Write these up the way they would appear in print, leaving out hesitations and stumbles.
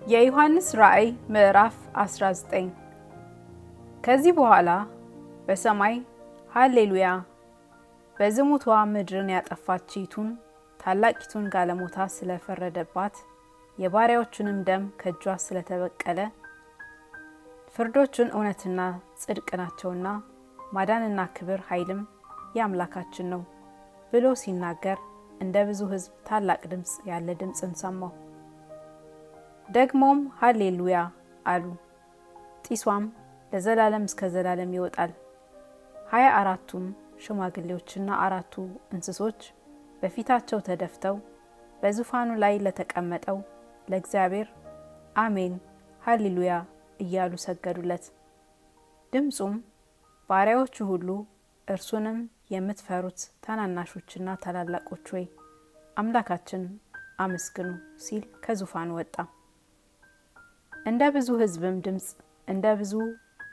የዮሐንስ ራእይ ምዕራፍ 19 ከዚህ በኋላ በሰማይ ሃሌሉያ በዝሙቷ ምድርን ያጠፋችይቱን ታላቂቱን ጋለሞታ ስለፈረደባት የባሪያዎቹንም ደም ከእጇ ስለተበቀለ ፍርዶቹን እውነትና ጽድቅ ናቸውና ማዳንና ክብር ኃይልም የአምላካችን ነው ብሎ ሲናገር እንደ ብዙ ሕዝብ ታላቅ ድምጽ ያለ ድምጽን ሰማሁ። ደግሞም ሃሌሉያ አሉ። ጢሷም ለዘላለም እስከ ዘላለም ይወጣል። 24ቱም ሽማግሌዎችና 4ቱ እንስሶች በፊታቸው ተደፍተው በዙፋኑ ላይ ለተቀመጠው ለእግዚአብሔር አሜን ሃሌሉያ እያሉ ሰገዱለት። ድምጹም ባሪያዎቹ ሁሉ እርሱንም የምትፈሩት ታናናሾችና ታላላቆች ሆይ አምላካችን አመስግኑ ሲል ከዙፋኑ ወጣ። እንደ ብዙ ሕዝብም ድምጽ እንደ ብዙ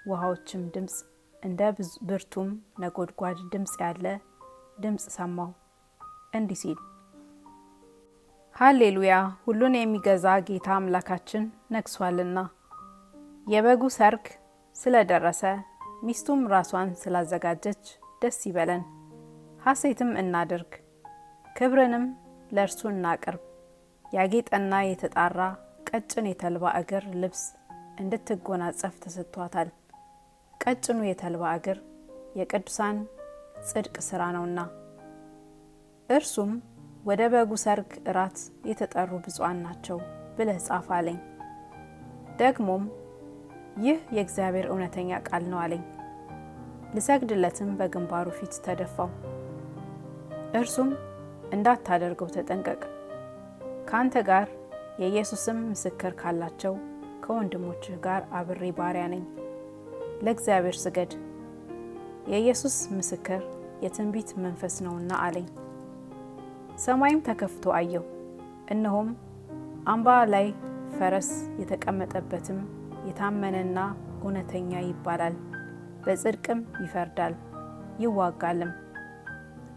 ውሃዎችም ድምጽ እንደ ብርቱም ነጎድጓድ ድምጽ ያለ ድምጽ ሰማሁ እንዲህ ሲል ሃሌሉያ ሁሉን የሚገዛ ጌታ አምላካችን ነግሷልና የበጉ ሰርግ ስለደረሰ ሚስቱም ራሷን ስላዘጋጀች ደስ ይበለን፣ ሐሴትም እናድርግ፣ ክብርንም ለእርሱ እናቅርብ። ያጌጠና የተጣራ ቀጭን የተልባ እግር ልብስ እንድትጎናጸፍ ተሰጥቷታል። ቀጭኑ የተልባ እግር የቅዱሳን ጽድቅ ሥራ ነውና። እርሱም ወደ በጉ ሰርግ እራት የተጠሩ ብፁዓን ናቸው ብለህ ጻፍ አለኝ። ደግሞም ይህ የእግዚአብሔር እውነተኛ ቃል ነው አለኝ። ልሰግድለትም በግንባሩ ፊት ተደፋው። እርሱም እንዳታደርገው ተጠንቀቅ፣ ካንተ ጋር የኢየሱስም ምስክር ካላቸው ከወንድሞችህ ጋር አብሬ ባሪያ ነኝ። ለእግዚአብሔር ስገድ፣ የኢየሱስ ምስክር የትንቢት መንፈስ ነውና አለኝ። ሰማይም ተከፍቶ አየሁ፣ እነሆም አምባ ላይ ፈረስ የተቀመጠበትም የታመነና እውነተኛ ይባላል፣ በጽድቅም ይፈርዳል ይዋጋልም።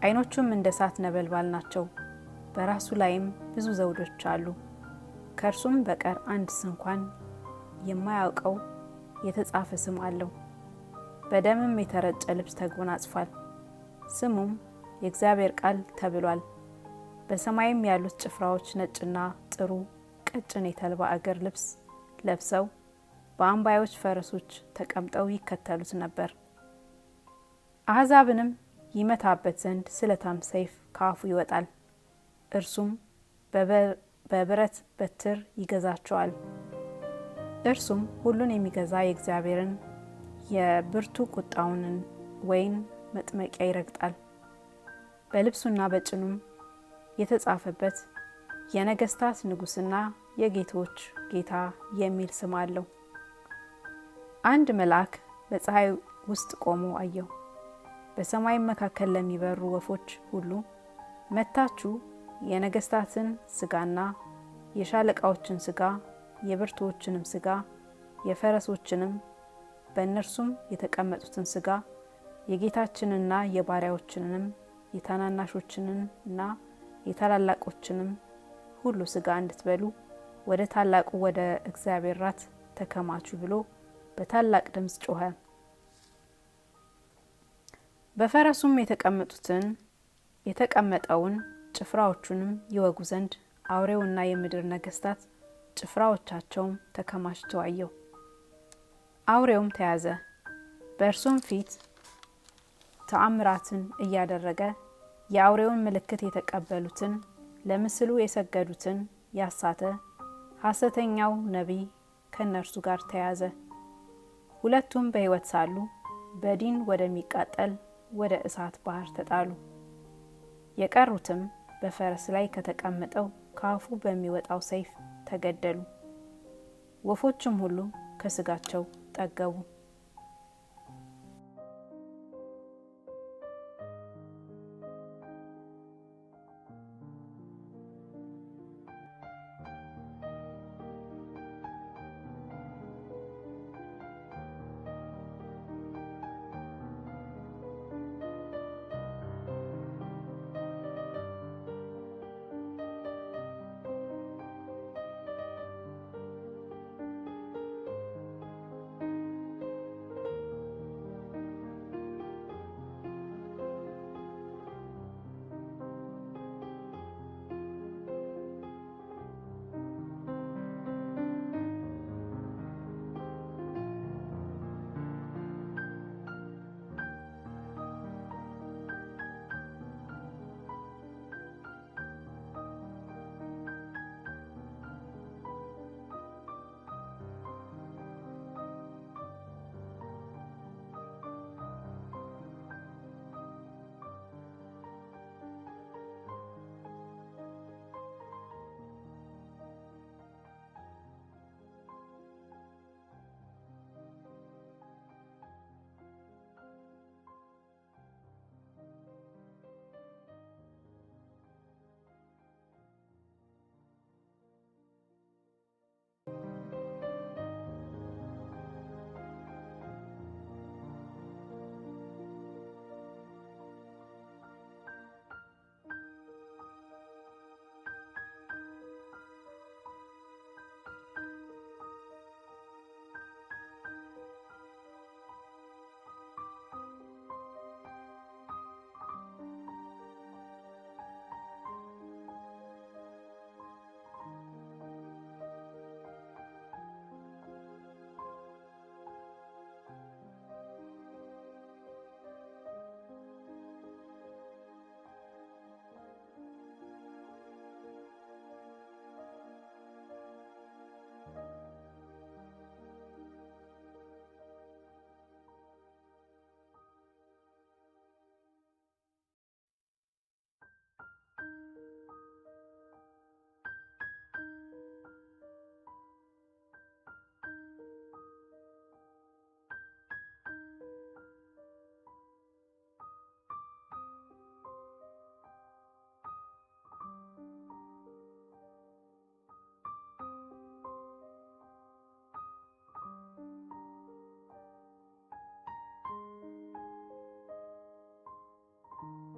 ዓይኖቹም እንደ እሳት ነበልባል ናቸው፣ በራሱ ላይም ብዙ ዘውዶች አሉ። ከእርሱም በቀር አንድ ስንኳን የማያውቀው የተጻፈ ስም አለው። በደምም የተረጨ ልብስ ተጎናጽፏል፣ ስሙም የእግዚአብሔር ቃል ተብሏል። በሰማይም ያሉት ጭፍራዎች ነጭና ጥሩ ቀጭን የተልባ እግር ልብስ ለብሰው በአምባዮች ፈረሶች ተቀምጠው ይከተሉት ነበር። አሕዛብንም ይመታበት ዘንድ ስለታም ሰይፍ ከአፉ ይወጣል። እርሱም በብረት በትር ይገዛቸዋል። እርሱም ሁሉን የሚገዛ የእግዚአብሔርን የብርቱ ቁጣውን ወይን መጥመቂያ ይረግጣል። በልብሱና በጭኑም የተጻፈበት የነገስታት ንጉስና የጌቶች ጌታ የሚል ስም አለው። አንድ መልአክ በፀሐይ ውስጥ ቆሞ አየሁ። በሰማይ መካከል ለሚበሩ ወፎች ሁሉ መታችሁ የነገስታትን ስጋና የሻለቃዎችን ስጋ የብርቱዎችንም ስጋ የፈረሶችንም በእነርሱም የተቀመጡትን ስጋ የጌታችንና የባሪያዎችንም የታናናሾችንና የታላላቆችንም ሁሉ ስጋ እንድትበሉ ወደ ታላቁ ወደ እግዚአብሔር ራት ተከማቹ ብሎ በታላቅ ድምጽ ጮኸ። በፈረሱም የተቀመጠውን ጭፍራዎቹንም ይወጉ ዘንድ አውሬውና የምድር ነገስታት ጭፍራዎቻቸውም ተከማችተው አየሁ። አውሬውም ተያዘ፣ በእርሱም ፊት ተአምራትን እያደረገ የአውሬውን ምልክት የተቀበሉትን ለምስሉ የሰገዱትን ያሳተ ሐሰተኛው ነቢይ ከነርሱ ጋር ተያዘ። ሁለቱም በሕይወት ሳሉ በዲን ወደሚቃጠል ወደ እሳት ባህር ተጣሉ። የቀሩትም በፈረስ ላይ ከተቀመጠው ከአፉ በሚወጣው ሰይፍ ተገደሉ። ወፎችም ሁሉ ከስጋቸው ጠገቡ።